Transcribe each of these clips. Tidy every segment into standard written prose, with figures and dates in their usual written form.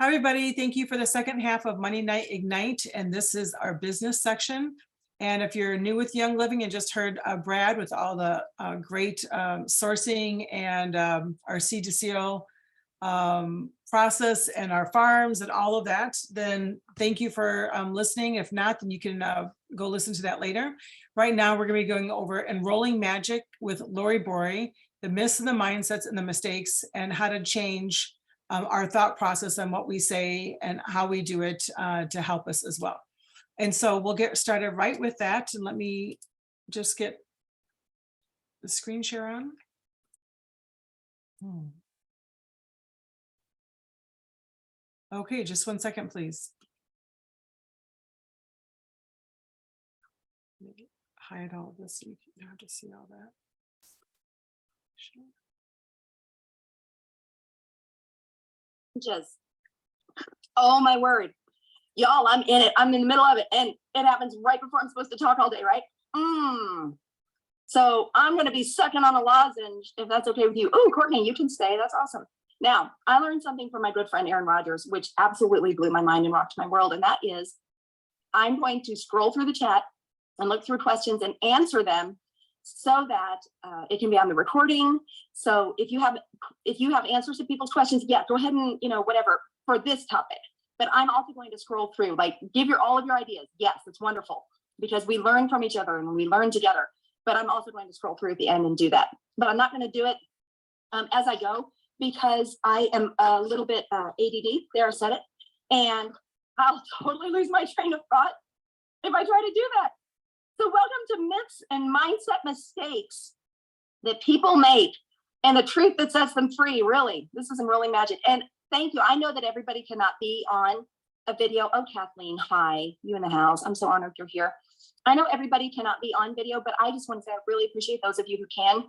Hi, everybody. Thank you for the second half of Monday Night Ignite, and this is our business section. And if you're new with Young Living and just heard Brad with all the great sourcing and our seed to seal process and our farms and all of that, then thank you for listening. If not, then you can go listen to that later. Right now, we're going to be going over Enrolling Magic with Lori Borre, the myths and the mindsets and the mistakes, and how to change our thought process on what we say and how we do it to help us as well. And so we'll get started right with that. And let me just get the screen share on. Okay, just 1 second, please. Maybe hide all this so you can have to see all that. Sure. Just, oh my word, y'all, I'm in it. I'm in the middle of it, and it happens right before I'm supposed to talk all day, right? So I'm going to be sucking on a lozenge, if that's okay with you. Oh, Courtney, you can stay. That's awesome. Now, I learned something from my good friend Aaron Rodgers, which absolutely blew my mind and rocked my world, and that is I'm going to scroll through the chat and look through questions and answer them so that it can be on the recording. So if you have answers to people's questions, yeah, go ahead and, whatever for this topic. But I'm also going to scroll through, like, give all of your ideas. Yes, it's wonderful because we learn from each other and we learn together. But I'm also going to scroll through at the end and do that. But I'm not going to do it as I go because I am a little bit ADD. There, I said it. And I'll totally lose my train of thought if I try to do that. So welcome to myths and mindset mistakes that people make and the truth that sets them free. Really, this is Enrolling Magic. And thank you. I know that everybody cannot be on a video. Oh, Kathleen, hi, you in the house. I'm so honored you're here. I know everybody cannot be on video, but I just want to say I really appreciate those of you who can,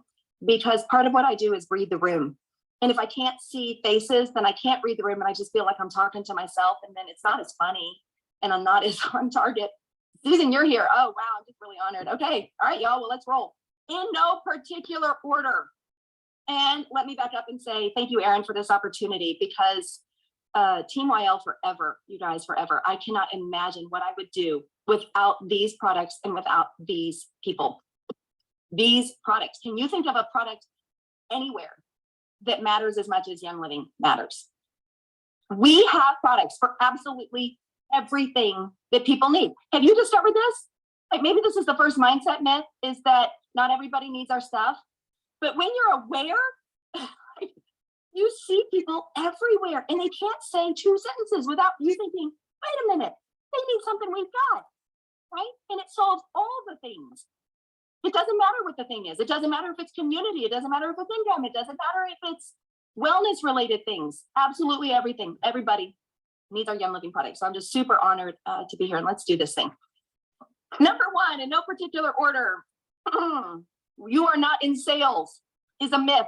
because part of what I do is read the room. And if I can't see faces, then I can't read the room and I just feel like I'm talking to myself, and then it's not as funny and I'm not as on target. Susan, you're here. Oh, wow. I'm just really honored. Okay. All right, y'all. Well, let's roll in no particular order. And let me back up and say thank you, Aaron, for this opportunity, because Team YL forever, you guys forever. I cannot imagine what I would do without these products and without these people. These products. Can you think of a product anywhere that matters as much as Young Living matters? We have products for absolutely everything that people need. Have you discovered this? Like, maybe this is the first mindset myth, is that not everybody needs our stuff. But when you're aware, you see people everywhere and they can't say 2 sentences without you thinking, wait a minute, they need something we've got, right? And it solves all the things. It doesn't matter what the thing is. It doesn't matter if it's community. It doesn't matter if it's income. It doesn't matter if it's wellness related things. Absolutely everything. Everybody needs our Young Living products. So I'm just super honored to be here, and let's do this thing. Number 1, in no particular order, you are not in sales is a myth.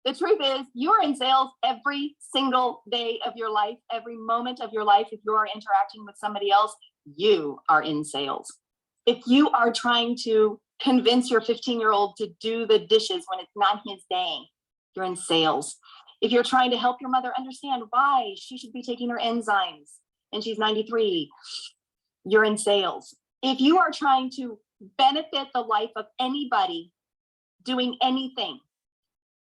The truth is you are in sales every single day of your life, every moment of your life. If you are interacting with somebody else, you are in sales. If you are trying to convince your 15-year-old to do the dishes when it's not his day, you're in sales. If you're trying to help your mother understand why she should be taking her enzymes and she's 93, you're in sales. If you are trying to benefit the life of anybody doing anything,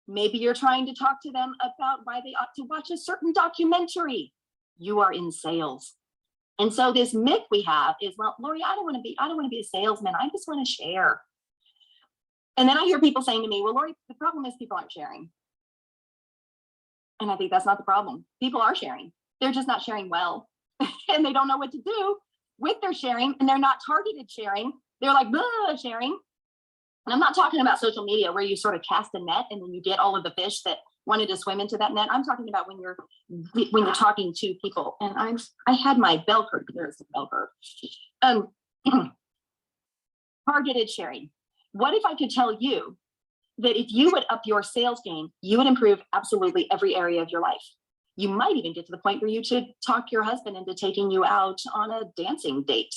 maybe you're trying to talk to them about why they ought to watch a certain documentary, you are in sales. And so this myth we have is, well, Lori, I don't want to be a salesman. I just want to share. And then I hear people saying to me, well, Lori, the problem is people aren't sharing. And I think that's not the problem. People are sharing. They're just not sharing well. And they don't know what to do with their sharing, and they're not targeted sharing. They're like, blah, sharing. And I'm not talking about social media where you sort of cast a net and then you get all of the fish that wanted to swim into that net. I'm talking about when you're talking to people. And I had my bell curve. There's the bell curve. Targeted sharing. What if I could tell you that if you would up your sales game, you would improve absolutely every area of your life? You might even get to the point where you should talk your husband into taking you out on a dancing date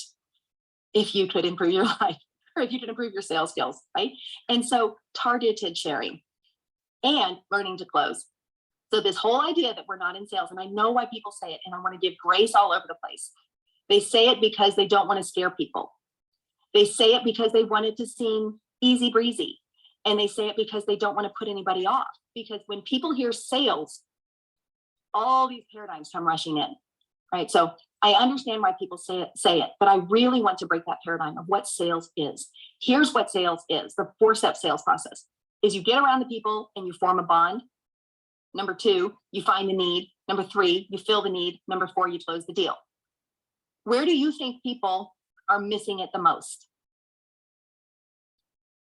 if you could improve your life, or if you can improve your sales skills, right? And so targeted sharing and learning to close. So this whole idea that we're not in sales, and I know why people say it, and I want to give grace all over the place. They say it because they don't want to scare people. They say it because they want it to seem easy breezy. And they say it because they don't want to put anybody off. Because when people hear sales, all these paradigms come rushing in, right? So I understand why people say it, but I really want to break that paradigm of what sales is. Here's what sales is. The 4-step sales process is you get around the people and you form a bond. Number 2, you find the need. Number 3, you fill the need. Number 4, you close the deal. Where do you think people are missing it the most?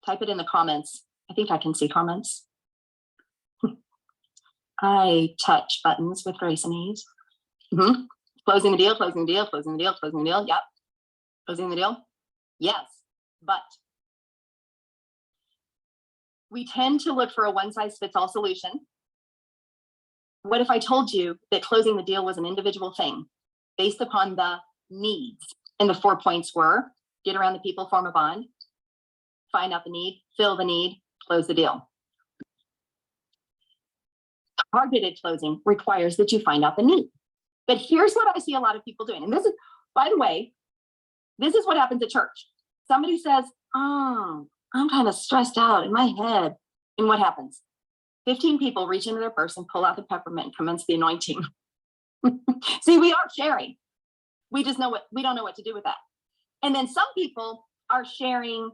Type it in the comments. I think I can see comments. I touch buttons with grace and ease. Closing the deal, closing the deal, closing the deal, closing the deal. Yep. Closing the deal. Yes, but we tend to look for a one-size-fits-all solution. What if I told you that closing the deal was an individual thing based upon the needs? And the 4 points were: get around the people, form a bond, find out the need, fill the need, close the deal. Targeted closing requires that you find out the need. But here's what I see a lot of people doing. And this is, by the way, this is what happens at church. Somebody says, oh, I'm kind of stressed out in my head. And what happens? 15 people reach into their purse and pull out the peppermint and commence the anointing. See, we are sharing. We just know we don't know what to do with that. And then some people are sharing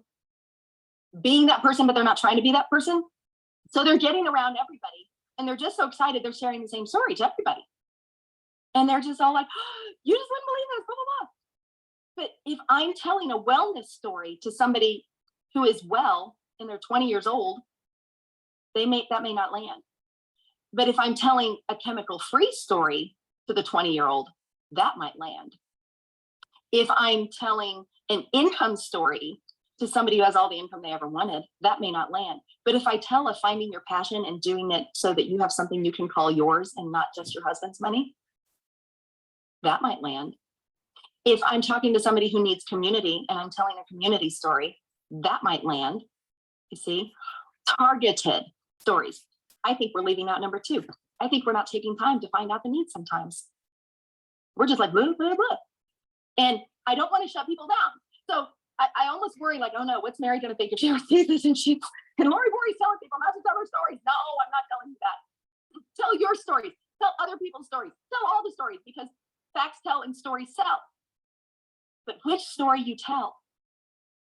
being that person, but they're not trying to be that person. So they're getting around everybody and they're just so excited. They're sharing the same story to everybody. And they're just all like, oh, you just wouldn't believe this, blah, blah, blah. But if I'm telling a wellness story to somebody who is well and they're 20 years old, that may not land. But if I'm telling a chemical-free story to the 20-year-old, that might land. If I'm telling an income story to somebody who has all the income they ever wanted, that may not land. But if I tell of finding your passion and doing it so that you have something you can call yours and not just your husband's money, that might land. If I'm talking to somebody who needs community and I'm telling a community story, that might land. You see, targeted stories. I think we're leaving out number 2. I think we're not taking time to find out the needs sometimes. We're just like, blah, blah, blah. And I don't want to shut people down. So I almost worry like, oh no, what's Mary going to think if she receives this and Lori Borre's telling people not to tell her stories. No, I'm not telling you that. Tell your stories. Tell other people's stories. Tell all the stories, because facts tell and stories sell. But which story you tell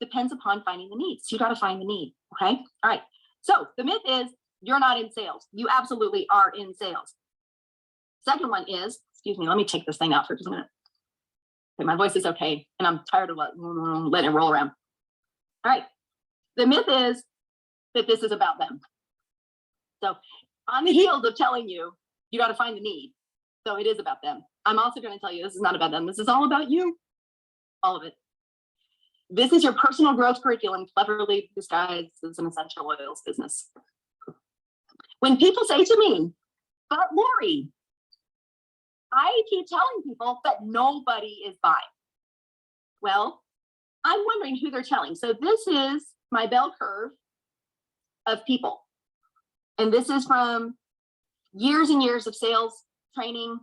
depends upon finding the needs. You got to find the need. Okay. All right. So the myth is you're not in sales. You absolutely are in sales. Second one is, excuse me, let me take this thing out for just a minute. Okay, my voice is okay. And I'm tired of letting it roll around. All right. The myth is that this is about them. So on the heels of telling you, you got to find the need. So it is about them. I'm also going to tell you this is not about them. This is all about you. All of it. This is your personal growth curriculum, cleverly disguised as an essential oils business. When people say to me, but Lori, I keep telling people that nobody is buying. Well, I'm wondering who they're telling. So this is my bell curve of people. And this is from years and years of sales, training,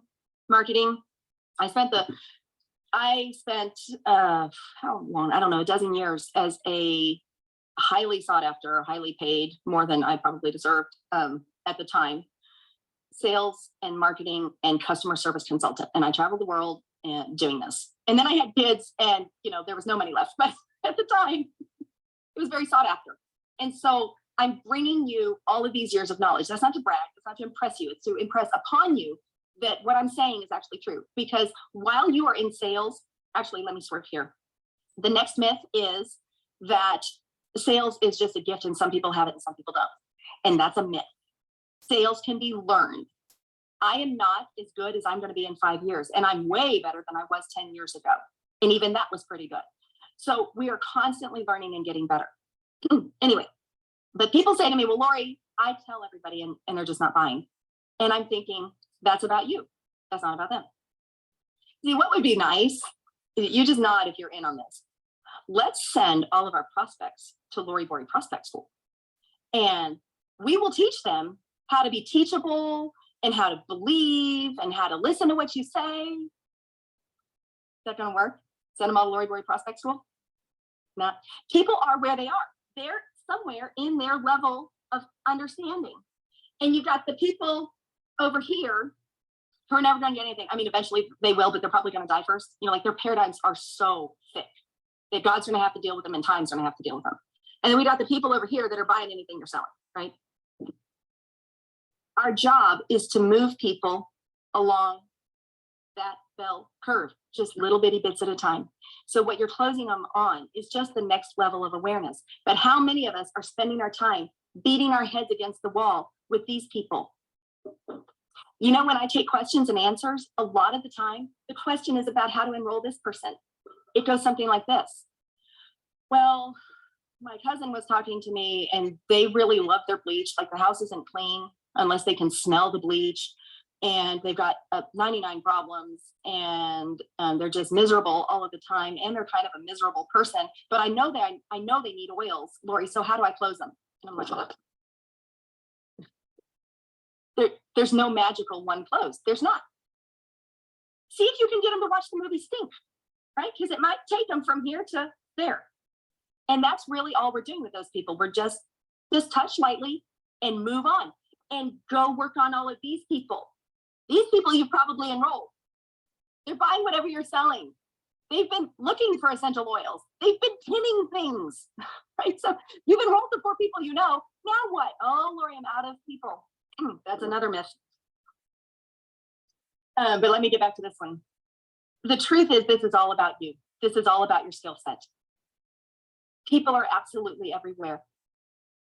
marketing. I spent how long? I don't know, a dozen years as a highly sought after, highly paid, more than I probably deserved at the time, sales and marketing and customer service consultant. And I traveled the world and doing this. And then I had kids and, there was no money left, but at the time it was very sought after. And so I'm bringing you all of these years of knowledge. That's not to brag. It's not to impress you. It's to impress upon you that what I'm saying is actually true. Because while you are in sales, actually, let me swerve here. The next myth is that sales is just a gift and some people have it and some people don't. And that's a myth. Sales can be learned. I am not as good as I'm going to be in 5 years, and I'm way better than I was 10 years ago. And even that was pretty good. So we are constantly learning and getting better. Anyway, but people say to me, well, Lori, I tell everybody and they're just not buying. And I'm thinking, that's about you. That's not about them. See, what would be nice? You just nod if you're in on this. Let's send all of our prospects to Lori Borre Prospect School. And we will teach them how to be teachable and how to believe and how to listen to what you say. Is that going to work? Send them all to Lori Borre Prospect School? No. People are where they are. They're somewhere in their level of understanding. And you got the people over here who are never going to get anything. I mean, eventually they will, but they're probably going to die first. You know, like their paradigms are so thick that God's going to have to deal with them and time's going to have to deal with them. And then we got the people over here that are buying anything you're selling, right? Our job is to move people along that bell curve, just little bitty bits at a time. So what you're closing them on is just the next level of awareness. But how many of us are spending our time beating our heads against the wall with these people? You know, when I take questions and answers, a lot of the time, the question is about how to enroll this person. It goes something like this. Well, my cousin was talking to me and they really love their bleach. Like the house isn't clean unless they can smell the bleach. And they've got 99 problems and they're just miserable all of the time. And they're kind of a miserable person, but I know they need oils, Lori. So how do I close them? And I'm like, there's no magical one close. There's not. See if you can get them to watch the movie Stink, right? Because it might take them from here to there. And that's really all we're doing with those people. We're just touch lightly and move on and go work on all of these people. These people you've probably enrolled. They're buying whatever you're selling. They've been looking for essential oils. They've been pinning things, right? So you've enrolled the 4 people you know. Now what? Oh, Lori, I'm out of people. That's another myth. But let me get back to this one. The truth is, this is all about you. This is all about your skill set. People are absolutely everywhere.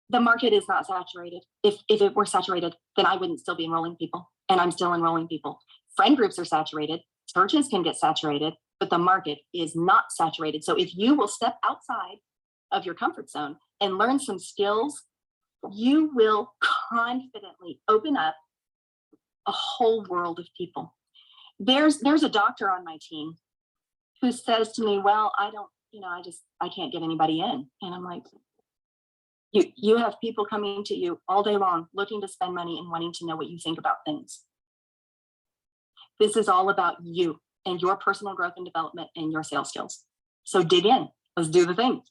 The market is not saturated. If it were saturated, then I wouldn't still be enrolling people, and I'm still enrolling people. Friend groups are saturated. Churches can get saturated, but the market is not saturated. So if you will step outside of your comfort zone and learn some skills, you will confidently open up a whole world of people. There's a doctor on my team who says to me, well, I can't get anybody in. And I'm like, you have people coming to you all day long, looking to spend money and wanting to know what you think about things. This is all about you and your personal growth and development and your sales skills. So dig in, let's do the thing.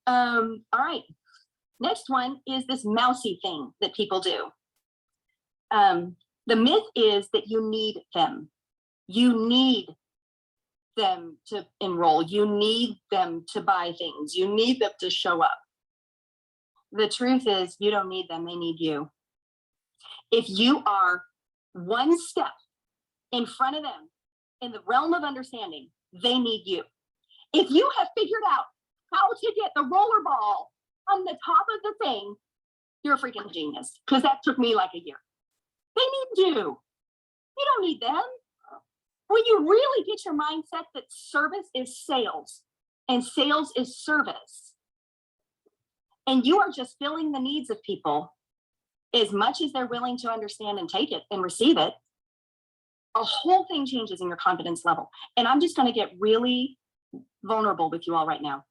All right. Next one is this mousy thing that people do. The myth is that you need them. You need them to enroll. You need them to buy things. You need them to show up. The truth is you don't need them. They need you. If you are one step in front of them in the realm of understanding, they need you. If you have figured out how to get the roller ball on the top of the thing, you're a freaking genius, because that took me like a year. They need you. You don't need them. When you really get your mindset that service is sales and sales is service, and you are just filling the needs of people as much as they're willing to understand and take it and receive it, a whole thing changes in your confidence level. And I'm just going to get really vulnerable with you all right now.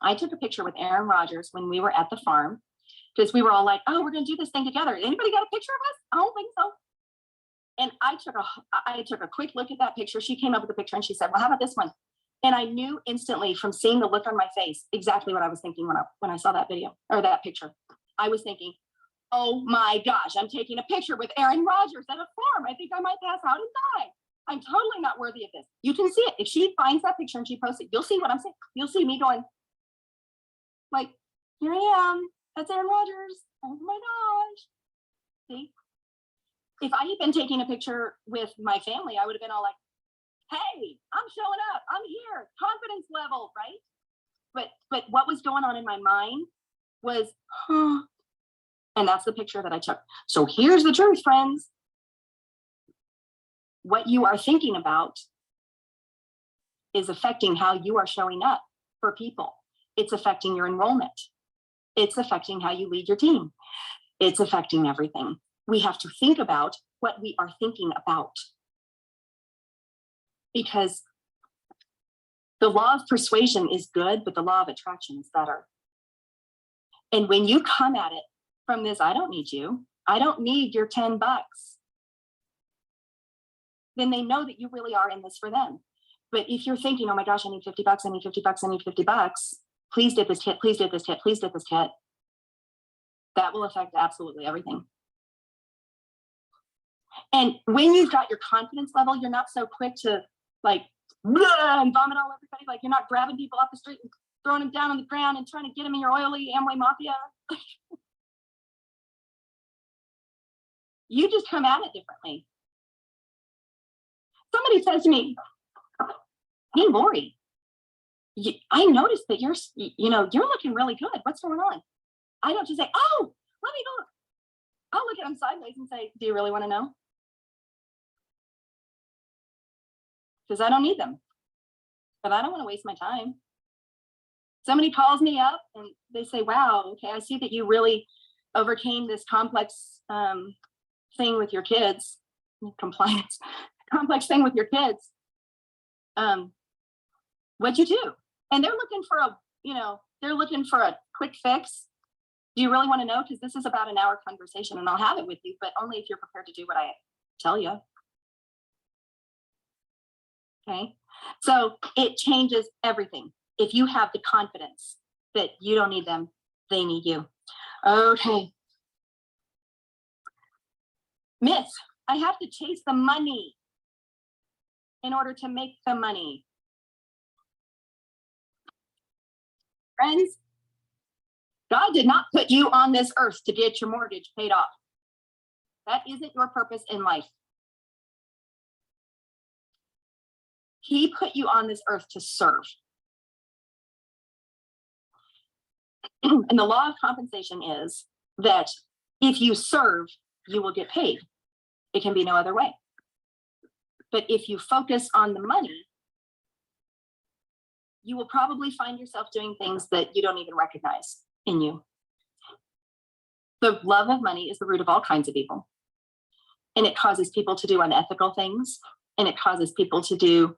I took a picture with Aaron Rodgers when we were at the farm, because we were all like, oh, we're going to do this thing together. Anybody got a picture of us? I don't think so. And I took a quick look at that picture. She came up with a picture and she said, well, how about this one? And I knew instantly from seeing the look on my face exactly what I was thinking when I saw that video or that picture. I was thinking, oh my gosh, I'm taking a picture with Aaron Rodgers at a farm. I think I might pass out and die. I'm totally not worthy of this. You can see it. If she finds that picture and she posts it, you'll see what I'm saying. You'll see me going, like, here I am. That's Aaron Rodgers. Oh my gosh. See? If I had been taking a picture with my family, I would have been all like, hey, I'm showing up. I'm here. Confidence level, right? But what was going on in my mind was, and that's the picture that I took. So here's the truth, friends. What you are thinking about is affecting how you are showing up for people. It's affecting your enrollment. It's affecting how you lead your team. It's affecting everything. We have to think about what we are thinking about, because the law of persuasion is good, but the law of attraction is better. And when you come at it from this, I don't need you. I don't need your $10. then they know that you really are in this for them. But if you're thinking, oh my gosh, I need $50, I need $50, I need $50, please dip this kit, please dip this kit, please dip this kit, that will affect absolutely everything. And when you've got your confidence level, you're not so quick to like and vomit all everybody. Like you're not grabbing people off the street and throwing them down on the ground and trying to get them in your oily Amway mafia. You just come at it differently. Somebody says to me, hey, Lori, I noticed that you're looking really good. What's going on? I don't just say, oh, let me look. I'll look at them sideways and say, do you really want to know? Because I don't need them, but I don't want to waste my time. Somebody calls me up and they say, wow, okay, I see that you really overcame this complex thing with your kids, complex thing with your kids. What'd you do? And they're looking for a quick fix. Do you really want to know? Because this is about an hour conversation and I'll have it with you, but only if you're prepared to do what I tell you. Okay, so it changes everything. If you have the confidence that you don't need them, they need you. Okay. Myth, I have to chase the money in order to make the money. Friends, God did not put you on this earth to get your mortgage paid off. That isn't your purpose in life. He put you on this earth to serve. And the law of compensation is that if you serve, you will get paid. It can be no other way. But if you focus on the money, you will probably find yourself doing things that you don't even recognize in you. The love of money is the root of all kinds of evil. And it causes people to do unethical things. And it causes people to do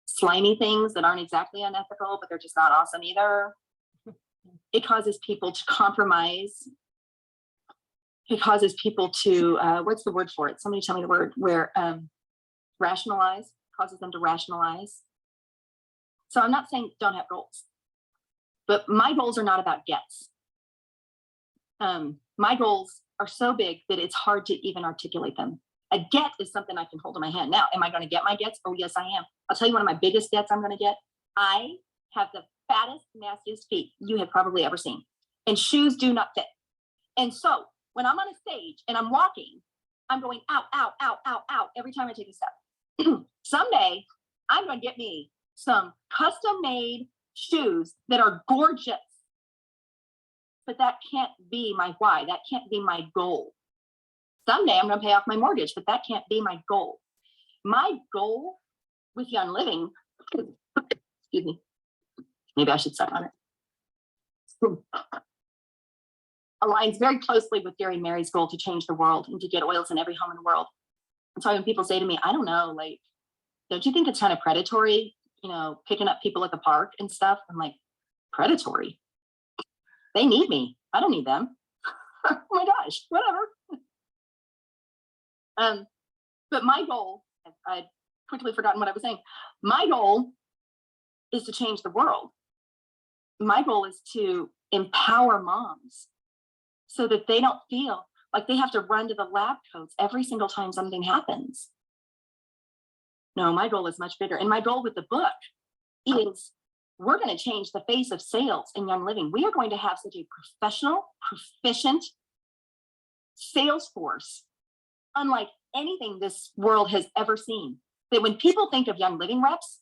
slimy things that aren't exactly unethical, but they're just not awesome either. It causes people to compromise. It causes people to, what's the word for it? Somebody tell me the word, where rationalize, causes them to rationalize. So I'm not saying don't have goals, but my goals are not about gets. My goals are so big that it's hard to even articulate them. A get is something I can hold in my hand. Now, am I going to get my gets? Oh, yes, I am. I'll tell you one of my biggest gets I'm going to get. I have the fattest, nastiest feet you have probably ever seen. And shoes do not fit. And so when I'm on a stage and I'm walking, I'm going out, out, out, out, out every time I take a step. Someday, I'm going to get me some custom-made shoes that are gorgeous. But that can't be my why. That can't be my goal. Someday I'm going to pay off my mortgage, but that can't be my goal. My goal with Young Living, excuse me, maybe I should suck on it, aligns very closely with Gary Mary's goal to change the world and to get oils in every home in the world. And so when people say to me, I don't know, like, don't you think it's kind of predatory, picking up people at the park and stuff? I'm like, predatory? They need me. I don't need them. Oh my gosh, whatever. But my goal, I'd quickly forgotten what I was saying. My goal is to change the world. My goal is to empower moms so that they don't feel like they have to run to the lab coats every single time something happens. No, my goal is much bigger. And my goal with the book is we're going to change the face of sales in Young Living. We are going to have such a professional, proficient sales force, unlike anything this world has ever seen, that when people think of Young Living reps,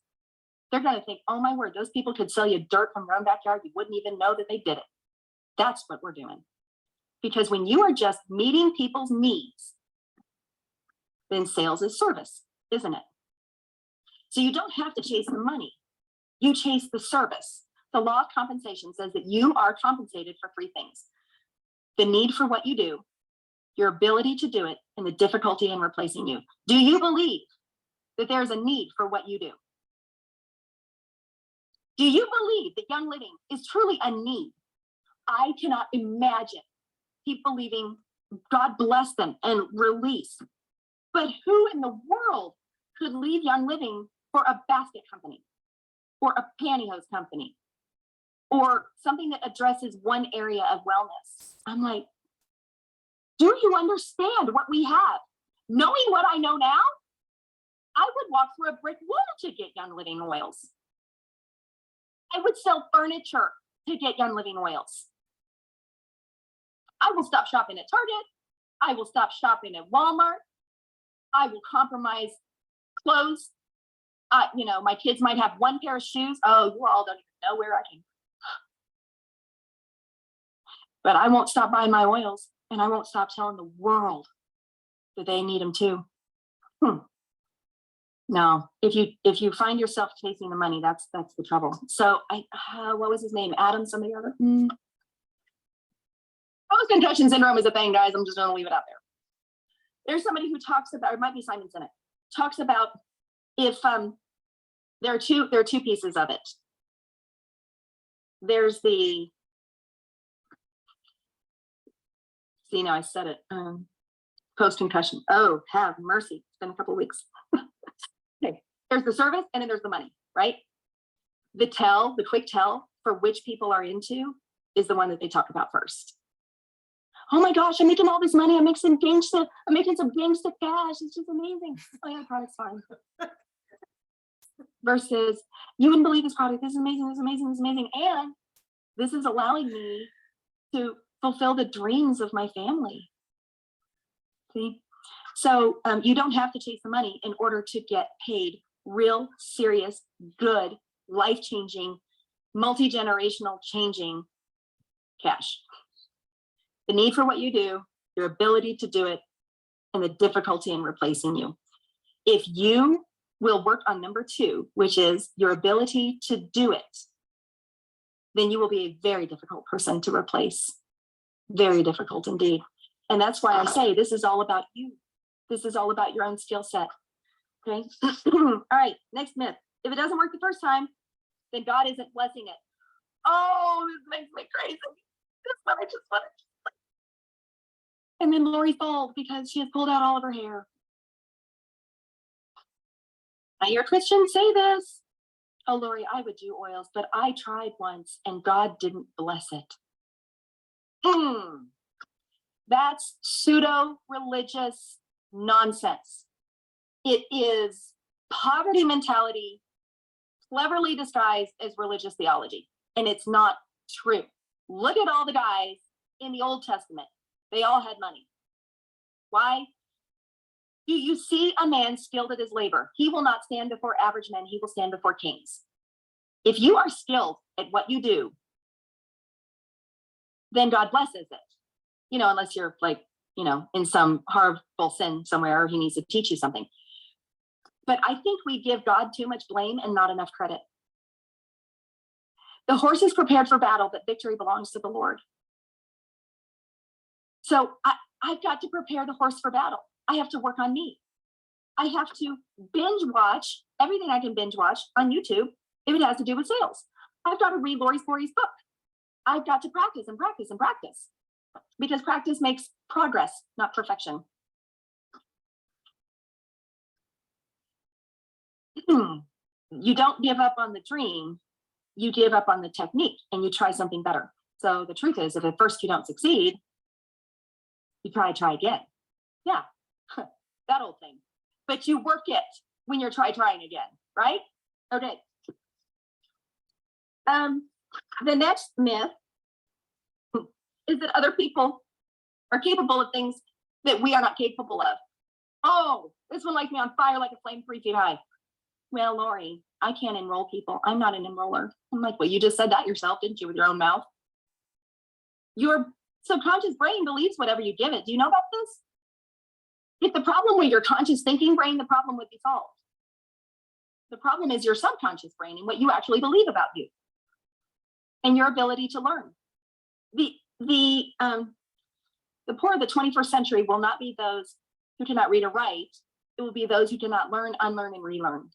they're going to think, oh my word, those people could sell you dirt from your own backyard. You wouldn't even know that they did it. That's what we're doing. Because when you are just meeting people's needs, then sales is service, isn't it? So you don't have to chase the money. You chase the service. The law of compensation says that you are compensated for three things: the need for what you do, your ability to do it, and the difficulty in replacing you. Do you believe that there's a need for what you do? Do you believe that Young Living is truly a need? I cannot imagine people leaving, God bless them, and release. But who in the world could leave Young Living for a basket company or a pantyhose company or something that addresses one area of wellness. I'm like, do you understand what we have? Knowing what I know now, I would walk through a brick wall to get Young Living oils. I would sell furniture to get Young Living oils. I will stop shopping at Target. I will stop shopping at Walmart. I will compromise clothes. My kids might have one pair of shoes. Oh, you all don't even know where I came from. But I won't stop buying my oils, and I won't stop telling the world that they need them too. No, if you find yourself chasing the money, that's the trouble. So what was his name? Adam, somebody other. Post-concussion syndrome is a thing, guys. I'm just gonna leave it out there. There's somebody who talks about, it might be Simon Sinek, talks about if there are two pieces of it. There's the, see, now I said it, post-concussion. Oh, have mercy. It's been a couple of weeks. Okay, there's the service and then there's the money, right? The quick tell for which people are into is the one that they talk about first. Oh my gosh, I'm making all this money. I'm making some gangsta cash. It's just amazing. Oh yeah, the product's fine. Versus, you wouldn't believe this product. This is amazing, this is amazing, this is amazing. And this is allowing me to fulfill the dreams of my family. See? So you don't have to chase the money in order to get paid real, serious, good, life-changing, multi-generational changing cash. The need for what you do, your ability to do it, and the difficulty in replacing you. If you will work on number 2, which is your ability to do it, then you will be a very difficult person to replace. Very difficult indeed. And that's why I say this is all about you. This is all about your own skill set. Okay. All right. Next myth. If it doesn't work the first time, then God isn't blessing it. Oh, this makes me crazy. This one I just want to. And then Lori's bald because she has pulled out all of her hair. I hear Christians say this. Oh, Lori, I would do oils, but I tried once and God didn't bless it. That's pseudo-religious nonsense. It is poverty mentality, cleverly disguised as religious theology. And it's not true. Look at all the guys in the Old Testament. They all had money. Why? Do you see a man skilled at his labor? He will not stand before average men. He will stand before kings. If you are skilled at what you do, then God blesses it. Unless you're in some horrible sin somewhere, or he needs to teach you something. But I think we give God too much blame and not enough credit. The horse is prepared for battle, but victory belongs to the Lord. So I've got to prepare the horse for battle. I have to work on me. I have to binge watch everything I can binge watch on YouTube if it has to do with sales. I've got to read Lori Borre's book. I've got to practice and practice and practice, because practice makes progress, not perfection. You don't give up on the dream, you give up on the technique and you try something better. So the truth is, if at first you don't succeed, you try again. Yeah, that old thing. But you work it when you're trying again, right? Okay. The next myth is that other people are capable of things that we are not capable of. Oh, this one lights me on fire like a flame 3 feet high. Well, Lori, I can't enroll people. I'm not an enroller. I'm like, well, you just said that yourself, didn't you, with your own mouth? Your subconscious brain believes whatever you give it. Do you know about this? If the problem with your conscious thinking brain, the problem would be solved. The problem is your subconscious brain and what you actually believe about you and your ability to learn. The poor of the 21st century will not be those who cannot read or write. It will be those who cannot learn, unlearn, and relearn.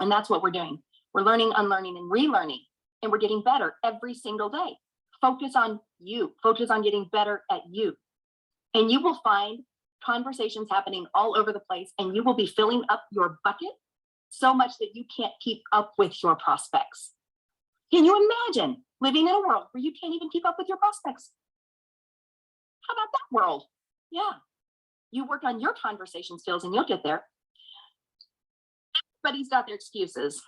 And that's what we're doing. We're learning, unlearning, and relearning, and we're getting better every single day. Focus on you. Focus on getting better at you. And you will find conversations happening all over the place, and you will be filling up your bucket so much that you can't keep up with your prospects. Can you imagine living in a world where you can't even keep up with your prospects? How about that world? Yeah. You work on your conversation skills and you'll get there. Everybody's got their excuses.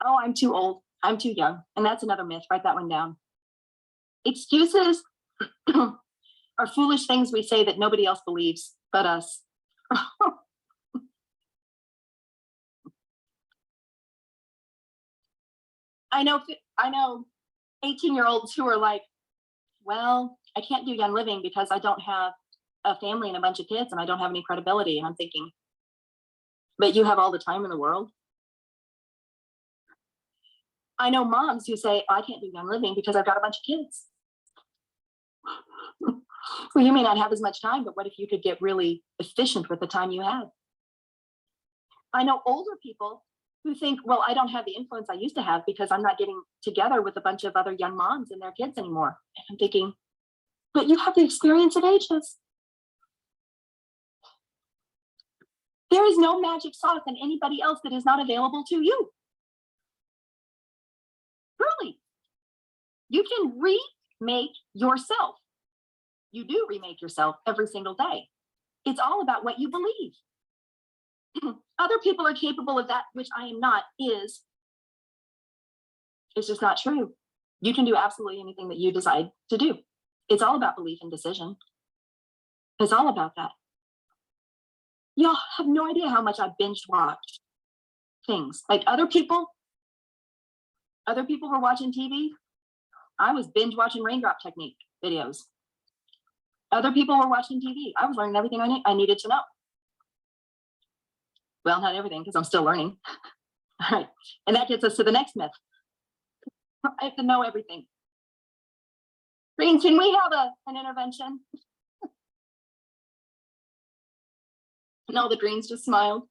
Oh, I'm too old. I'm too young. And that's another myth. Write that one down. Excuses are foolish things we say that nobody else believes but us. I know 18-year-olds who are like, well, I can't do Young Living because I don't have a family and a bunch of kids and I don't have any credibility. And I'm thinking, but you have all the time in the world. I know moms who say, I can't do Young Living because I've got a bunch of kids. Well, you may not have as much time, but what if you could get really efficient with the time you have? I know older people who think, well, I don't have the influence I used to have because I'm not getting together with a bunch of other young moms and their kids anymore. And I'm thinking, but you have the experience of ages. There is no magic sauce in anybody else that is not available to you. Really, you can remake yourself. You do remake yourself every single day. It's all about what you believe. Other people are capable of that, which I am not, it's just not true. You can do absolutely anything that you decide to do. It's all about belief and decision. It's all about that. Y'all have no idea how much I binge watched things. Like other people were watching TV. I was binge watching raindrop technique videos. Other people were watching TV. I was learning everything I needed to know. Well, not everything, because I'm still learning. All right. And that gets us to the next myth. I have to know everything. Green, can we have an intervention? No, the greens just smiled.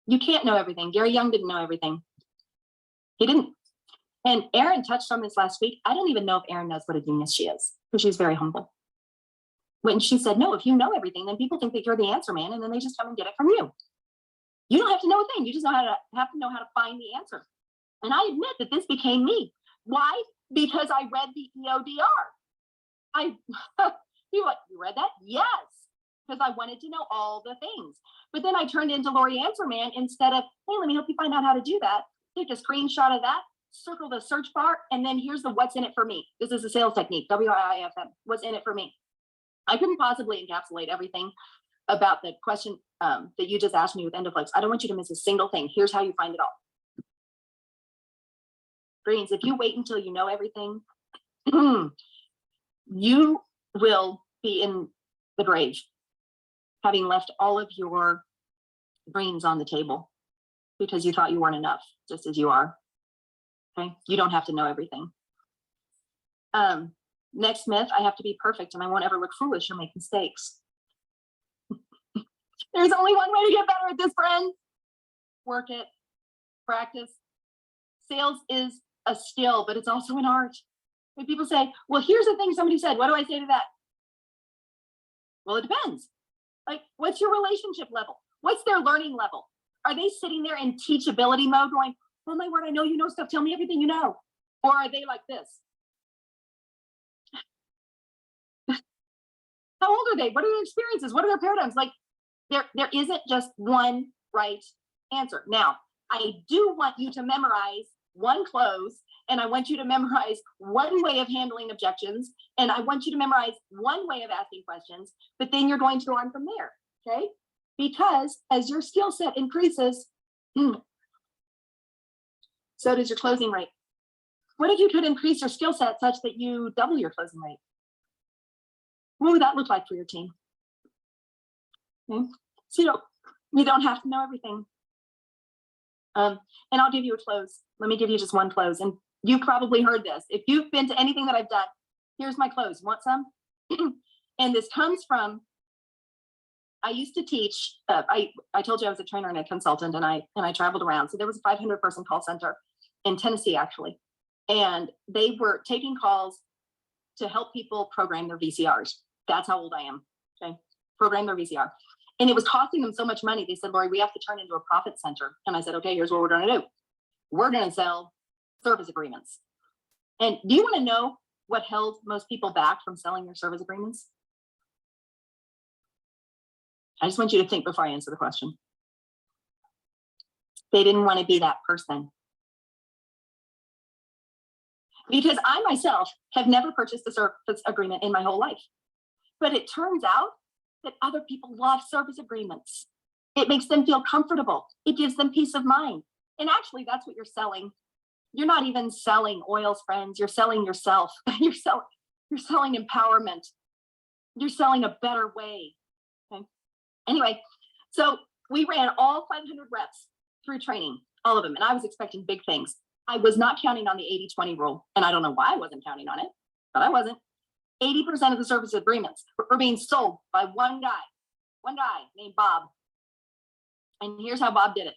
You can't know everything. Gary Young didn't know everything. He didn't. And Erin touched on this last week. I don't even know if Erin knows what a genius she is, because she's very humble. When she said, no, if you know everything, then people think that you're the answer man, and then they just come and get it from you. You don't have to know a thing. You just have to know how to find the answer. And I admit that this became me. Why? Because I read the EODR. You read that? Yes. Because I wanted to know all the things. But then I turned into Lori Answer Man instead of, hey, let me help you find out how to do that. Take a screenshot of that, circle the search bar, and then here's the what's in it for me. This is a sales technique, WIIFM, what's in it for me. I couldn't possibly encapsulate everything about the question that you just asked me with Endoflex. I don't want you to miss a single thing. Here's how you find it all. Greens, if you wait until you know everything, you will be in the grave, having left all of your greens on the table because you thought you weren't enough, just as you are. Okay, you don't have to know everything. Next myth, I have to be perfect and I won't ever look foolish or make mistakes. There's only one way to get better at this, friends. Work it, practice. Sales is a skill, but it's also an art. When people say, well, here's the thing somebody said, what do I say to that? Well, it depends. Like, what's your relationship level? What's their learning level? Are they sitting there in teachability mode going, oh my word, I know you know stuff, tell me everything you know? Or are they like this? How old are they? What are their experiences? What are their paradigms? Like, there isn't just one right answer. Now, I do want you to memorize one close, and I want you to memorize one way of handling objections, and I want you to memorize one way of asking questions, but then you're going to go on from there, okay? Because as your skill set increases, so does your closing rate. What if you could increase your skill set such that you double your closing rate? What would that look like for your team? Okay. So you don't have to know everything. And I'll give you a close. Let me give you just one close. And you've probably heard this. If you've been to anything that I've done, here's my close. Want some? And this comes from, I used to teach, I told you I was a trainer and a consultant, and I traveled around. So there was a 500-person call center in Tennessee, actually. And they were taking calls to help people program their VCRs. That's how old I am, okay? program their VCR. And it was costing them so much money. They said, Lori, we have to turn into a profit center. And I said, okay, here's what we're going to do. We're going to sell service agreements. And do you want to know what held most people back from selling their service agreements? I just want you to think before I answer the question. They didn't want to be that person. Because I myself have never purchased a service agreement in my whole life. But it turns out that other people love service agreements. It makes them feel comfortable. It gives them peace of mind. And actually, that's what you're selling. You're not even selling oils, friends. You're selling yourself. You're selling empowerment. You're selling a better way. Okay. Anyway, so we ran all 500 reps through training, all of them. And I was expecting big things. I was not counting on the 80-20 rule. And I don't know why I wasn't counting on it, but I wasn't. 80% of the service agreements were being sold by one guy named Bob. And here's how Bob did it.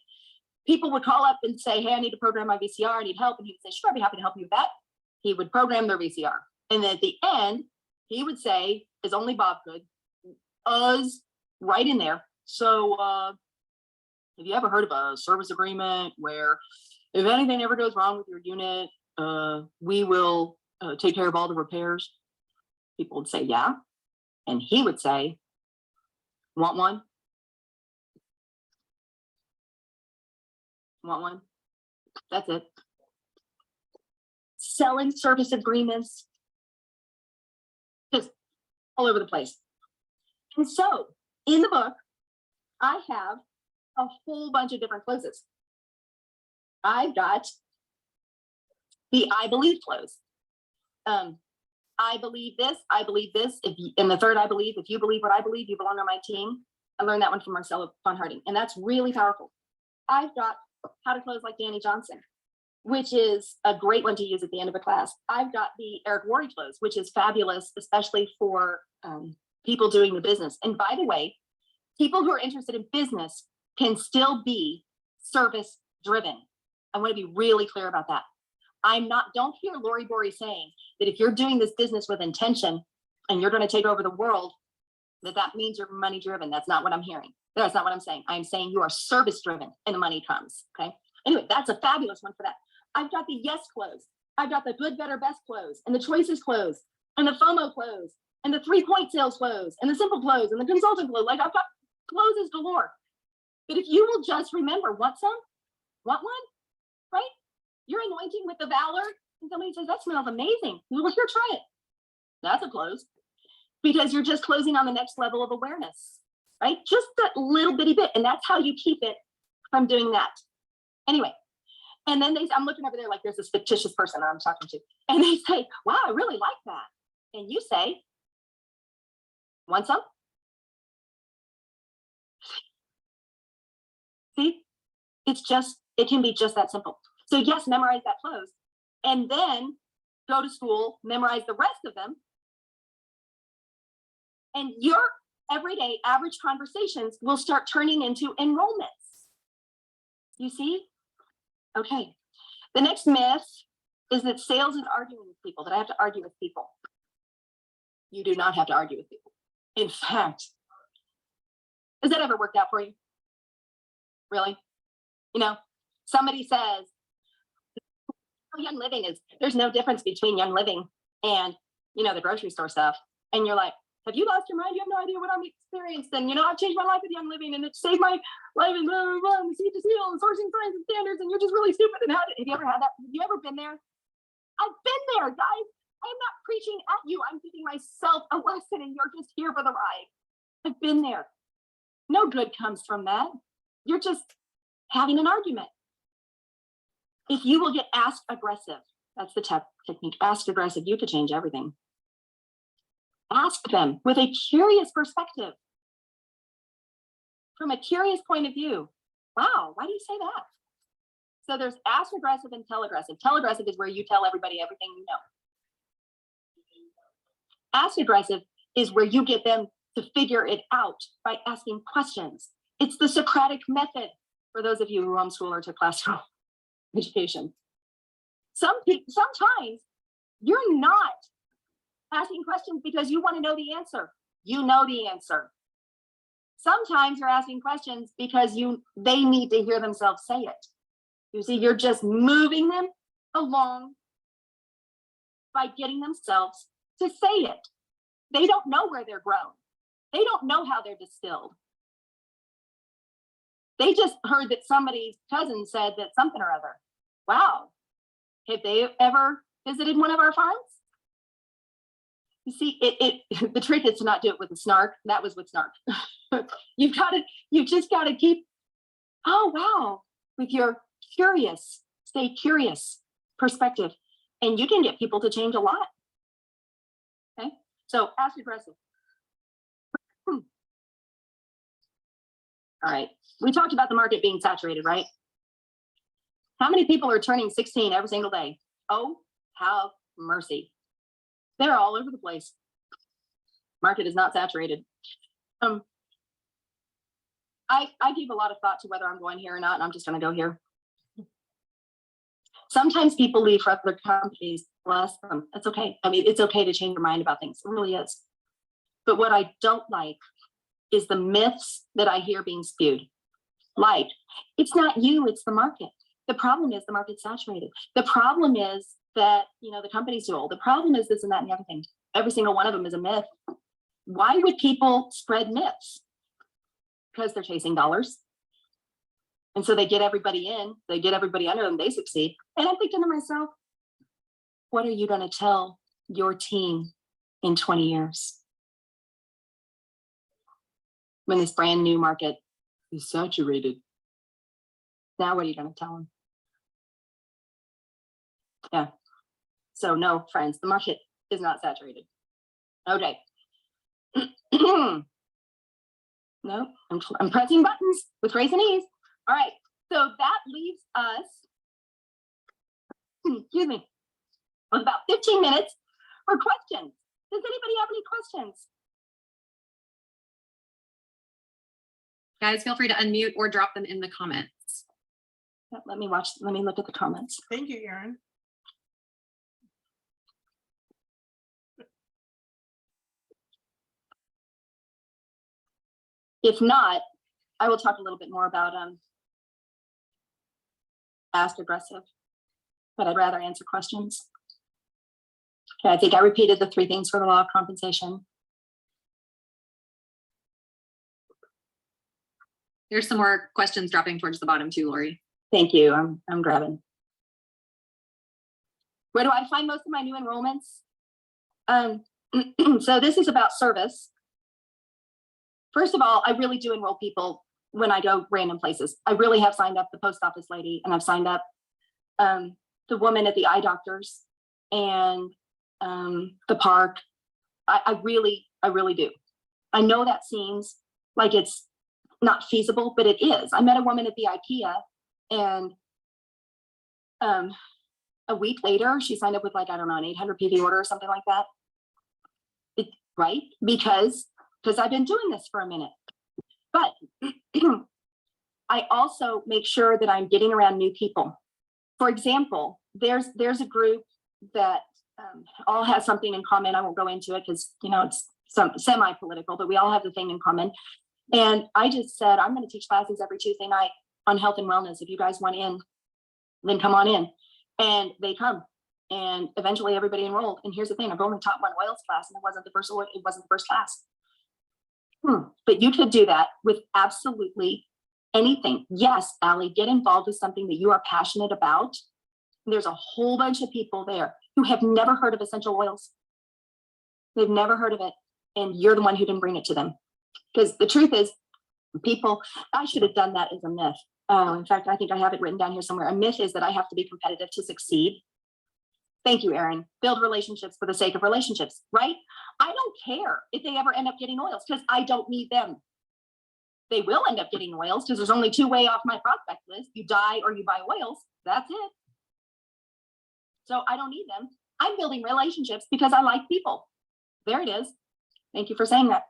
People would call up and say, hey, I need to program my VCR. I need help. And he would say, sure, I'd be happy to help you with that. He would program their VCR. And then at the end, he would say, as only Bob could, right in there. So have you ever heard of a service agreement where if anything ever goes wrong with your unit, we will take care of all the repairs? People would say, yeah. And he would say, want one? Want one? That's it. Selling service agreements, just all over the place. And so in the book, I have a whole bunch of different closes. I've got the I believe close. I believe this, I believe this. And the third, I believe, if you believe what I believe, you belong on my team. I learned that one from Marcella von Harding, and that's really powerful. I've got How to Close Like Danny Johnson, which is a great one to use at the end of a class. I've got the Eric Worre close, which is fabulous, especially for people doing the business. And by the way, people who are interested in business can still be service driven. I want to be really clear about that. Don't hear Lori Borre saying that if you're doing this business with intention and you're going to take over the world, that means you're money driven. That's not what I'm hearing. That's not what I'm saying. I'm saying you are service driven and the money comes. Okay. Anyway, that's a fabulous one for that. I've got the yes close. I've got the good, better, best close, and the choices close, and the FOMO close, and the 3-point sales close, and the simple close, and the consultant close. Like I've got closes galore. But if you will just remember, want some? Want one? Right? You're anointing with the valor, and somebody says, that smells amazing. Well, here, try it. That's a close. Because you're just closing on the next level of awareness, right? Just that little bitty bit. And that's how you keep it from doing that. Anyway, and then I'm looking over there like there's this fictitious person I'm talking to. And they say, wow, I really like that. And you say, want some? See, it can be just that simple. So yes, memorize that close. And then go to school, memorize the rest of them. And your everyday average conversations will start turning into enrollments. You see? Okay. The next myth is that sales is arguing with people, that I have to argue with people. You do not have to argue with people. In fact, has that ever worked out for you? Really? You know, somebody says, Young Living there's no difference between Young Living and, the grocery store stuff. And you're like, have you lost your mind? You have no idea what I'm experienced. And, I've changed my life with Young Living and it saved my life and blah, blah, blah, and seed to seal and sourcing science and standards. And you're just really stupid. And have you ever had that? Have you ever been there? I've been there, guys. I'm not preaching at you. I'm giving myself a lesson and you're just here for the ride. I've been there. No good comes from that. You're just having an argument. If you will get ask aggressive, that's the technique, ask aggressive, you could change everything. Ask them with a curious perspective. From a curious point of view. Wow, why do you say that? So there's ask aggressive and tell aggressive. Tell aggressive is where you tell everybody everything you know. Ask aggressive is where you get them to figure it out by asking questions. It's the Socratic method for those of you who homeschool or took classical education. Sometimes you're not asking questions because you want to know the answer. You know the answer. Sometimes you're asking questions because they need to hear themselves say it. You see, you're just moving them along by getting themselves to say it. They don't know where they're grown. They don't know how they're distilled. They just heard that somebody's cousin said that something or other. Wow. Have they ever visited one of our farms? You see, the trick is to not do it with a snark. That was with snark. You just got to keep, oh, wow, with your curious, stay curious perspective. And you can get people to change a lot. Okay, so ask aggressive. All right, we talked about the market being saturated, right? How many people are turning 16 every single day? Oh, have mercy. They're all over the place. Market is not saturated. I give a lot of thought to whether I'm going here or not, and I'm just going to go here. Sometimes people leave for other companies. Bless them. It's okay. I mean, it's okay to change your mind about things. It really is. But what I don't like is the myths that I hear being spewed. Like, it's not you, it's the market. The problem is the market's saturated. The problem is that, the company's too old. The problem is this and that and everything. Every single one of them is a myth. Why would people spread myths? Because they're chasing dollars. And so they get everybody in, they get everybody under them, they succeed. And I'm thinking to myself, what are you going to tell your team in 20 years? When this brand new market is saturated. Now what are you going to tell them? Yeah. So no, friends, the market is not saturated. Okay. No, I'm pressing buttons with grace and ease. All right, so that leaves us, excuse me, with about 15 minutes for questions. Does anybody have any questions? Guys, feel free to unmute or drop them in the comments. Let me look at the comments. Thank you, Erin. If not, I will talk a little bit more about ask aggressive, but I'd rather answer questions. Okay, I think I repeated the 3 things for the law of compensation. There's some more questions dropping towards the bottom too, Lori. Thank you. I'm grabbing. Where do I find most of my new enrollments? So this is about service. First of all, I really do enroll people when I go random places. I really have signed up the post office lady, and I've signed up the woman at the eye doctors and the park. I really do. I know that seems like it's not feasible, but it is. I met a woman at the IKEA, and a week later, she signed up with like, I don't know, an 800 PV order or something like that. Right? Because I've been doing this for a minute. But I also make sure that I'm getting around new people. For example, there's a group that all has something in common. I won't go into it because it's some semi-political, but we all have the thing in common. And I just said, I'm going to teach classes every Tuesday night on health and wellness. If you guys want in, then come on in. And they come. And eventually everybody enrolled. And here's the thing, I've only taught one oils class, and it wasn't the first class. But you could do that with absolutely anything. Yes, Allie, get involved with something that you are passionate about. There's a whole bunch of people there who have never heard of essential oils. They've never heard of it. And you're the one who didn't bring it to them. Because the truth is, I should have done that as a myth. In fact, I think I have it written down here somewhere. A myth is that I have to be competitive to succeed. Thank you, Erin. Build relationships for the sake of relationships, right? I don't care if they ever end up getting oils because I don't need them. They will end up getting oils because there's only 2 ways off my prospect list. You die or you buy oils. That's it. So I don't need them. I'm building relationships because I like people. There it is. Thank you for saying that.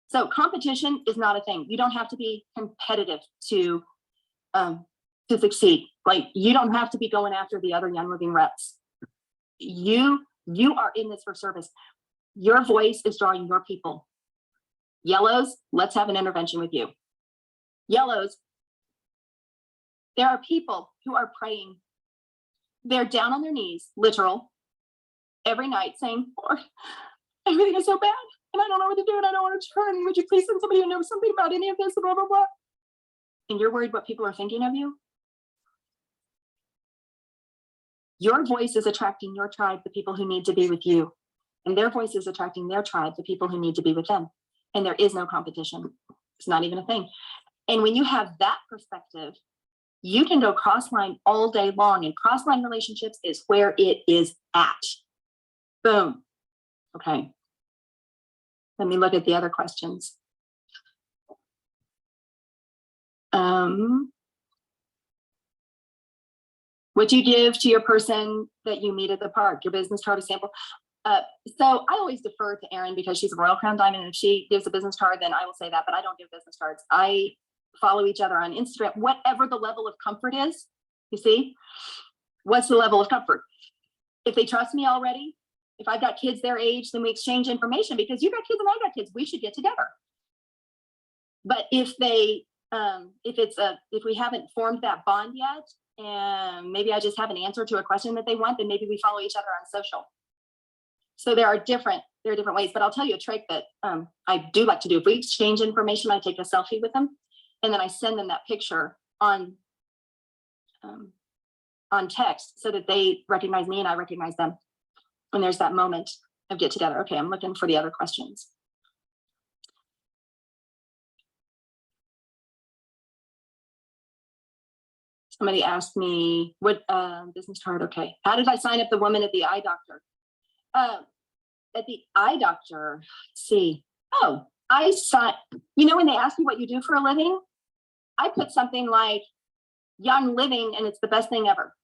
So competition is not a thing. You don't have to be competitive to succeed. Like, you don't have to be going after the other Young Living reps. You are in this for service. Your voice is drawing your people. Yellows, let's have an intervention with you. Yellows, there are people who are praying. They're down on their knees, literal, every night saying, Lord, everything is so bad and I don't know what to do and I don't want to turn. Would you please send somebody who knows something about any of this, blah, blah, blah. And you're worried what people are thinking of you? Your voice is attracting your tribe, the people who need to be with you. And their voice is attracting their tribe, the people who need to be with them. And there is no competition. It's not even a thing. And when you have that perspective, you can go cross-line all day long, and cross-line relationships is where it is at. Boom. Okay. Let me look at the other questions. What you give to your person that you meet at the park, your business card, a sample. So I always defer to Erin because she's a Royal Crown Diamond, and if she gives a business card, then I will say that, but I don't give business cards. I follow each other on Instagram, whatever the level of comfort is. You see, what's the level of comfort? If they trust me already, if I've got kids their age, then we exchange information because you got kids and I got kids, we should get together. But if they, if we haven't formed that bond yet, and maybe I just have an answer to a question that they want, then maybe we follow each other on social. So there are different ways, but I'll tell you a trick that I do like to do. If we exchange information, I take a selfie with them and then I send them that picture on text so that they recognize me and I recognize them. And there's that moment of get together. Okay, I'm looking for the other questions. Somebody asked me what business card. Okay, how did I sign up the woman at the eye doctor? At the eye doctor, let's see. Oh, I saw, you know, when they ask you what you do for a living, I put something like young living and it's the best thing ever.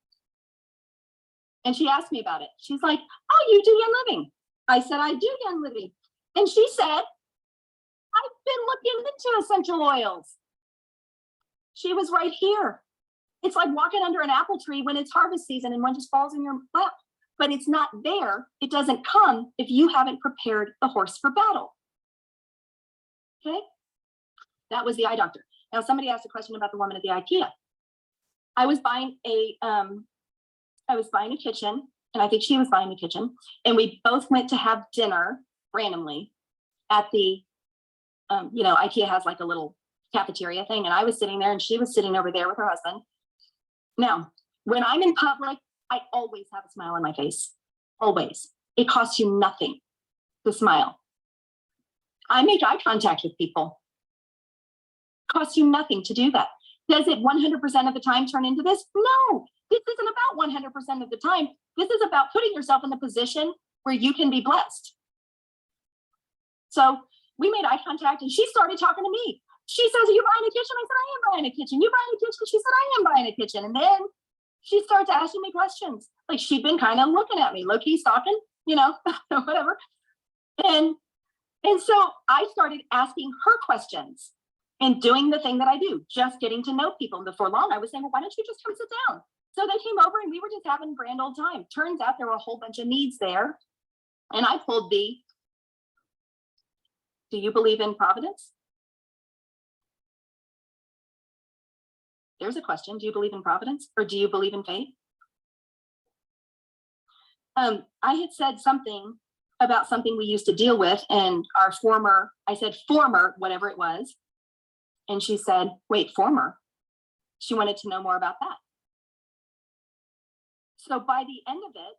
And she asked me about it. She's like, oh, you do young living. I said, I do young living. And she said, I've been looking into essential oils. She was right here. It's like walking under an apple tree when it's harvest season and one just falls in your lap. But it's not there. It doesn't come if you haven't prepared the horse for battle. Okay, that was the eye doctor. Now somebody asked a question about the woman at the IKEA. I was buying a kitchen, and I think she was buying a kitchen, and we both went to have dinner randomly at the, you know, IKEA has like a little cafeteria thing, and I was sitting there, and she was sitting over there with her husband. Now, when I'm in public, I always have a smile on my face, always. It costs you nothing to smile. I make eye contact with people. It costs you nothing to do that. Does it 100% of the time turn into this? No, this isn't about 100% of the time. This is about putting yourself in the position where you can be blessed. So we made eye contact and she started talking to me. She says, are you buying a kitchen? I said, I am buying a kitchen. You buying a kitchen? She said, I am buying a kitchen. And then she starts asking me questions. Like she'd been kind of looking at me, low-key stalking, you know, whatever. And so I started asking her questions and doing the thing that I do, just getting to know people. And before long, I was saying, well, why don't you just come sit down? So they came over and we were just having a grand old time. Turns out there were a whole bunch of needs there. And I pulled the, do you believe in providence? There's a question. Do you believe in providence or do you believe in fate? I had said something about something we used to deal with and our former, I said former, whatever it was. And she said, wait, former? She wanted to know more about that. So by the end of it,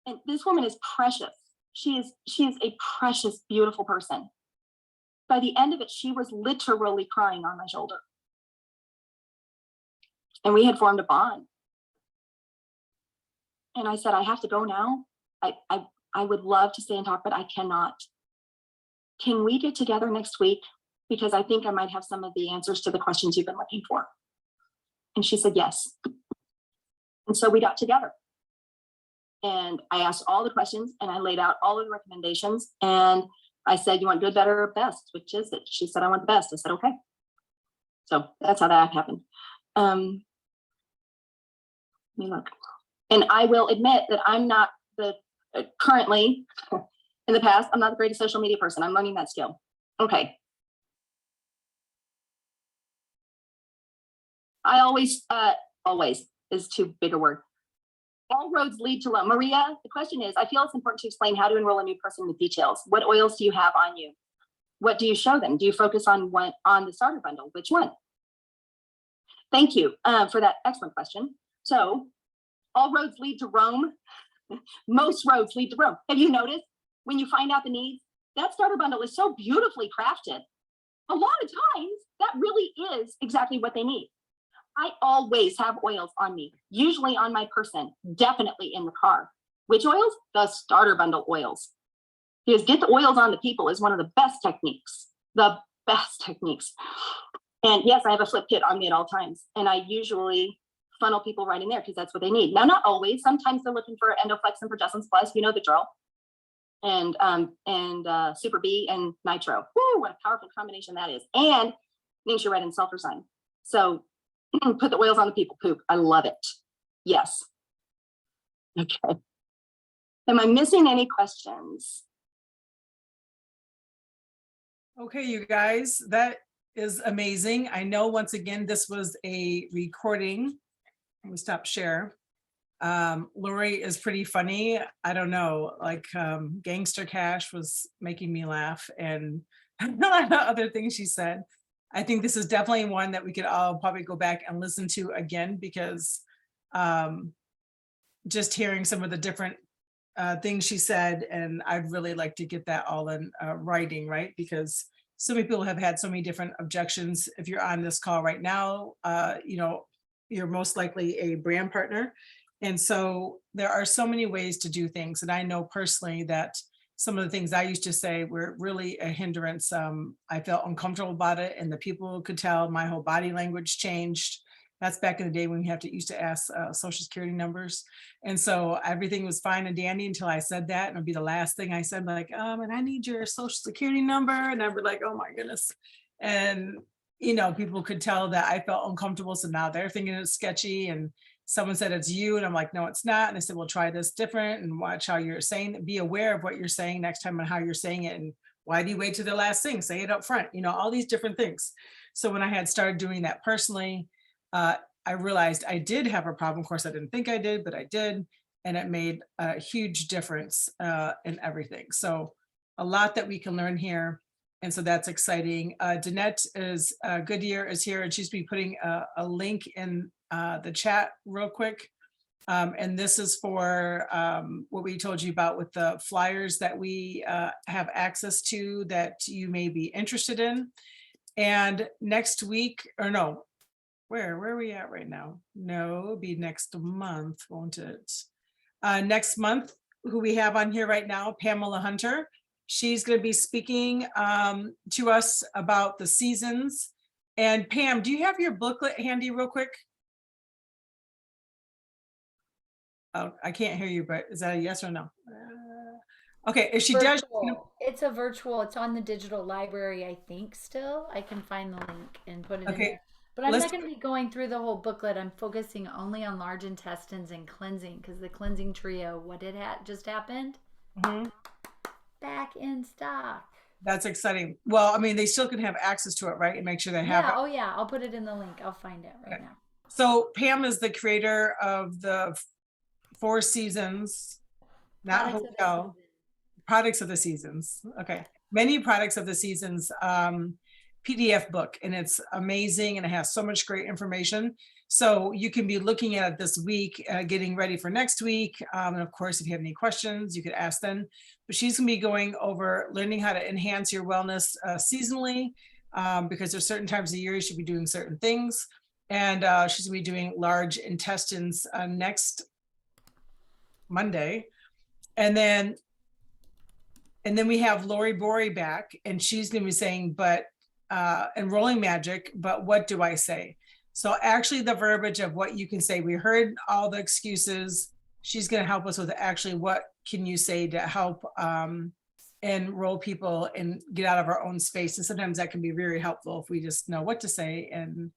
and this woman is precious. She is a precious, beautiful person. By the end of it, she was literally crying on my shoulder. And we had formed a bond. And I said, I have to go now. I would love to stay and talk, but I cannot. Can we get together next week? Because I think I might have some of the answers to the questions you've been looking for. And she said, yes. And so we got together. And I asked all the questions and I laid out all of the recommendations. And I said, you want good, better, or best? Which is it? She said, I want the best. I said, okay. So that's how that happened. Let me look. And I will admit that I'm not the, currently, in the past, I'm not the greatest social media person. I'm learning that skill. Okay. I always is too big a word. All roads lead to Rome. Maria, the question is, I feel it's important to explain how to enroll a new person with details. What oils do you have on you? What do you show them? Do you focus on the starter bundle? Which one? Thank you for that excellent question. So all roads lead to Rome. Most roads lead to Rome. Have you noticed when you find out the needs, that starter bundle is so beautifully crafted. A lot of times that really is exactly what they need. I always have oils on me, usually on my person, definitely in the car. Which oils? The starter bundle oils. Because get the oils on the people is one of the best techniques, the best techniques. And yes, I have a flip kit on me at all times. And I usually funnel people right in there because that's what they need. Now, not always. Sometimes they're looking for Endoflex and Progestins Plus, you know the drill. And Super B and Nitro. Woo, what a powerful combination that is. And Ningxia Red and Sulfurzyme. So put the oils on the people poop. I love it. Yes. Okay. Am I missing any questions? Okay, you guys, that is amazing. I know once again, this was a recording. Let me stop share. Lori is pretty funny. I don't know, like Gangster Cash was making me laugh and a lot of other things she said. I think this is definitely one that we could all probably go back and listen to again because just hearing some of the different things she said, and I'd really like to get that all in writing, right? Because so many people have had so many different objections. If you're on this call right now, you know, you're most likely a brand partner. And so there are so many ways to do things. And I know personally that some of the things I used to say were really a hindrance. I felt uncomfortable about it and the people could tell my whole body language changed. That's back in the day when we used to ask social security numbers. And so everything was fine and dandy until I said that. And it'd be the last thing I said, like, and I need your social security number. And I'd be like, oh my goodness. And, you know, people could tell that I felt uncomfortable. So now they're thinking it's sketchy and someone said it's you. And I'm like, no, it's not. And I said, well, try this different and watch how you're saying it. Be aware of what you're saying next time and how you're saying it. And why do you wait to the last thing? Say it up front, you know, all these different things. So when I had started doing that personally, I realized I did have a problem. Of course, I didn't think I did, but I did. And it made a huge difference in everything. So a lot that we can learn here. And so that's exciting. Danette is Goodyear is here and she's be putting a link in the chat real quick. And this is for what we told you about with the flyers that we have access to that you may be interested in. And next week, or no, where are we at right now? No, it'll be next month, won't it? Next month, who we have on here right now, Pamela Hunter. She's going to be speaking to us about the seasons. And Pam, do you have your booklet handy real quick? Oh, I can't hear you, but is that a yes or no? Okay, if she does. It's a virtual, it's on the digital library, I think still. I can find the link and put it in there. But I'm not going to be going through the whole booklet. I'm focusing only on large intestines and cleansing because the cleansing trio, what did just happened? Back in stock. That's exciting. Well, I mean, they still can have access to it, right? And make sure they have it. Oh yeah, I'll put it in the link. I'll find it right now. So Pam is the creator of the 4 seasons, not hotel, products of the seasons. Okay. Many products of the seasons PDF book, and it's amazing and it has so much great information. So you can be looking at it this week, getting ready for next week. And of course, if you have any questions, you could ask them. But she's gonna be going over learning how to enhance your wellness seasonally, because there's certain times of the year you should be doing certain things. And she's gonna be doing large intestines next Monday. And then we have Lori Borre back, and she's gonna be saying, but enrolling magic, but what do I say? So actually the verbiage of what you can say, we heard all the excuses. She's going to help us with actually what can you say to help enroll people and get out of our own space. And sometimes that can be very helpful if we just know what to say and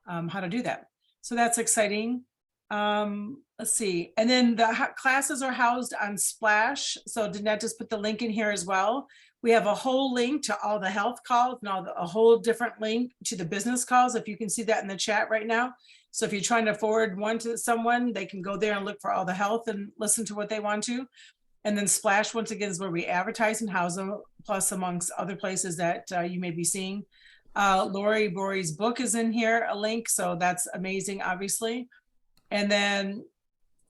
how to do that. So that's exciting. Let's see. And then the classes are housed on Splash. So Danette just put the link in here as well. We have a whole link to all the health calls and a whole different link to the business calls. If you can see that in the chat right now. So if you're trying to forward one to someone, they can go there and look for all the health and listen to what they want to. And then Splash, once again, is where we advertise and house them, plus amongst other places that you may be seeing. Lori Borre's book is in here, a link. So that's amazing, obviously. And then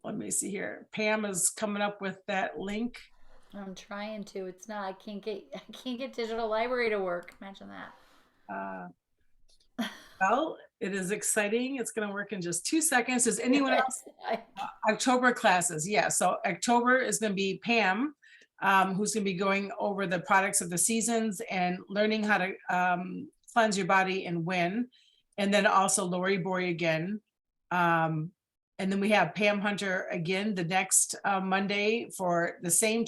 let me see here. Pam is coming up with that link. I'm trying to. It's not. I can't get digital library to work. Imagine that. Well, it is exciting. It's going to work in just 2 seconds. Does anyone else? October classes. Yeah. So October is going to be Pam, who's going to be going over the products of the seasons and learning how to cleanse your body and when. And then also Lori Borre again. And then we have Pam Hunter again the next Monday for the same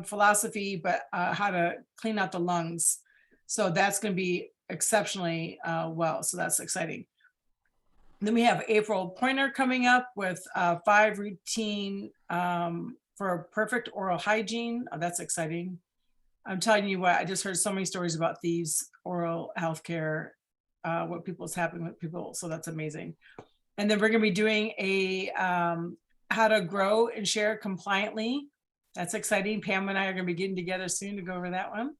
philosophy, but how to clean out the lungs. So that's going to be exceptionally well. So that's exciting. And then we have April Pointer coming up with 5 routine for perfect oral hygiene. Oh, that's exciting. I'm telling you what, I just heard so many stories about these oral healthcare, what's happening with people. So that's amazing. And then we're going to be doing a how to grow and share compliantly. That's exciting. Pam and I are going to be getting together soon to go over that one.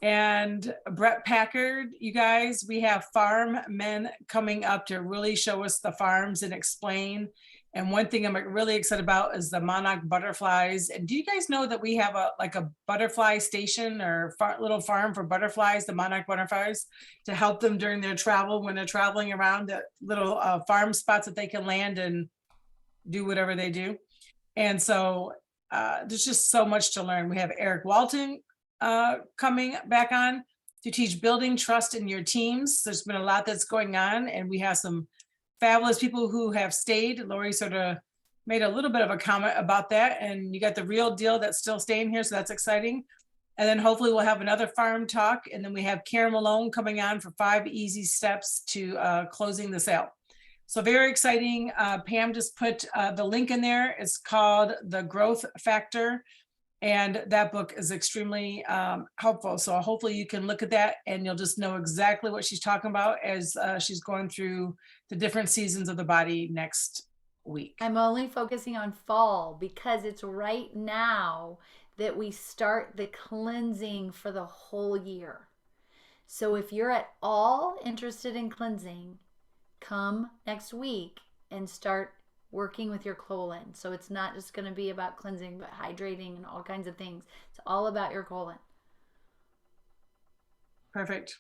And Brett Packard, you guys, we have farm men coming up to really show us the farms and explain. And one thing I'm really excited about is the monarch butterflies. And do you guys know that we have a butterfly station or little farm for butterflies, the monarch butterflies, to help them during their travel when they're traveling around, the little farm spots that they can land and do whatever they do. And so there's just so much to learn. We have Eric Walton coming back on to teach building trust in your teams. There's been a lot that's going on, and we have some fabulous people who have stayed. Lori sort of made a little bit of a comment about that, and you got the real deal that's still staying here, so that's exciting. And then hopefully we'll have another farm talk, and then we have Karen Malone coming on for 5 easy steps to closing the sale. So very exciting. Pam just put the link in there. It's called The Growth Factor. And that book is extremely helpful. So hopefully you can look at that and you'll just know exactly what she's talking about as she's going through the different seasons of the body next week. I'm only focusing on fall because it's right now that we start the cleansing for the whole year. So if you're at all interested in cleansing, come next week and start working with your colon. So it's not just going to be about cleansing, but hydrating and all kinds of things. It's all about your colon. Perfect.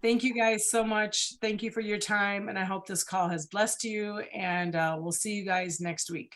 Thank you guys so much. Thank you for your time. And I hope this call has blessed you, and we'll see you guys next week.